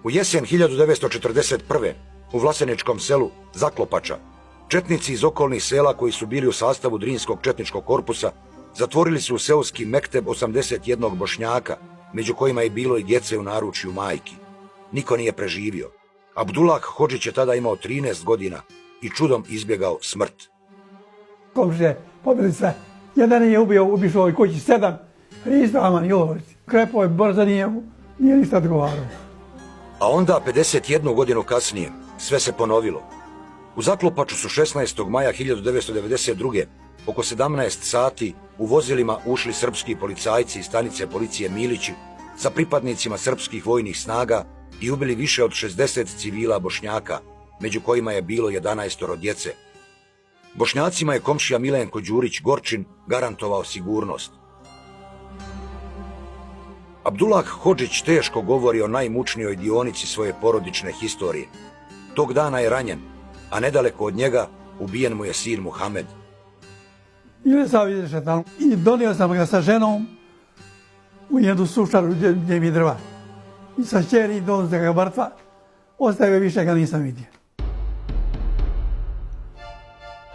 U jesen 1941. u vlaseničkom selu Zaklopača četnici iz okolnih sela koji su bili u sastavu Drinskog četničkog korpusa zatvorili su u seoski mekteb 81 Bošnjaka, među kojima je bilo i djece u naručju majki. Niko nije preživio. Abdullah Hodžić je tada imao 13 godina i čudom izbjegao smrt. Komšije pobili sve. Jedan je ubišao u kući 7, Ristaman Jovović. Krepo je brzo nije ništa odgovarao. A onda 51 godinu kasnije sve se ponovilo. U Zaklopaču su 16. maja 1992. oko 17 sati u vozilima ušli srpski policajci iz stanice policije Milići sa pripadnicima srpskih vojnih snaga i ubili više od 60 civila Bošnjaka, među kojima je bilo 11 djece. Bošnjacima je komšija Milenko Đurić Gorčin garantovao sigurnost. Abdullah Hodžić teško govori o najmučnijoj dionici svoje porodične historije. Tog dana je ranjen, a nedaleko od njega ubijen mu je sin Muhamed. I donio sam ga sa ženom u jednu sušaru gdje mi drva. I sa čeri donio ga mrtva, ostaje više ga nisam vidio.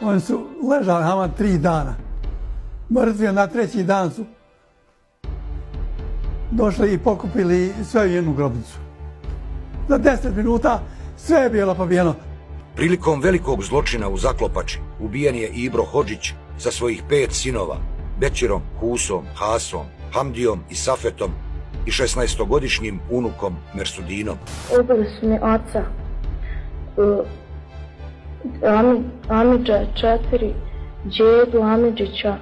Oni su ležali hama 3 dana. Mrtvi, na 3. dan su došli i pokupili sve u jednu grobnicu. Za 10 minuta sve je bilo pobijeno. Prilikom velikog zločina u Zaklopači ubijen je Ibro Hodžić sa svojih 5 sinova, Bećirom, Husom, Hasom, Hamdijom i Safetom i 16-godišnjim unukom Mersudinom. Ubili su mi oca, Amidža 4, djedu Amidžića,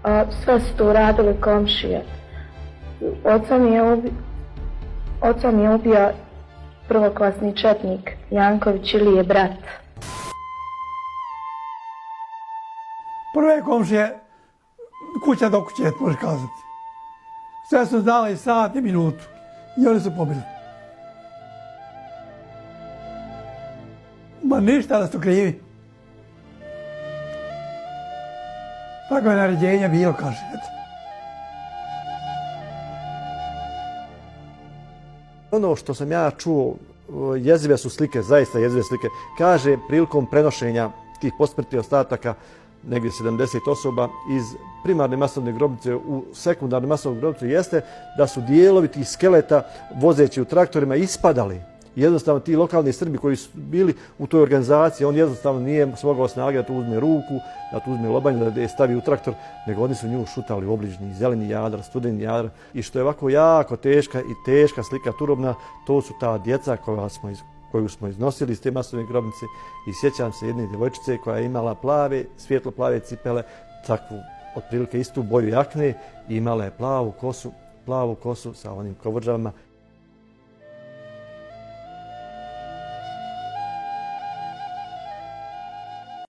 a sve su to uradili komšije. Oca mi je ubio prvoklasni četnik Janković ili je brat. Prve komšije, kuća do kuće, može kazati. Sve su znali sat i minutu i oni su pobili. Ma ništa da su krivi. Tako je naređenje bilo, kaže. Ono što sam ja čuo, jezive su slike, zaista jezive slike. Kaže, prilikom prenošenja tih posmrtnih ostataka, negdje 70 osoba, iz primarne masovne grobnice u sekundarnu masovnu grobnicu, jeste da su dijelovi tih skeleta vozeći u traktorima ispadali. Jednostavno ti lokalni Srbi koji su bili u toj organizaciji, on jednostavno nije smogao snage da tu uzme ruku, da tu uzme lobanju, da je stavi u traktor, nego oni su nju šutali u obližnji zeleni Jadar, studeni Jadar. I što je ovako jako teška slika turobna, to su ta djeca koju smo iznosili iz te masovne grobnice. I sjećam se jedne djevojčice koja je imala svjetlo plave cipele, takvu otprilike istu boju jakne i imala je plavu kosu sa onim kovrđavama.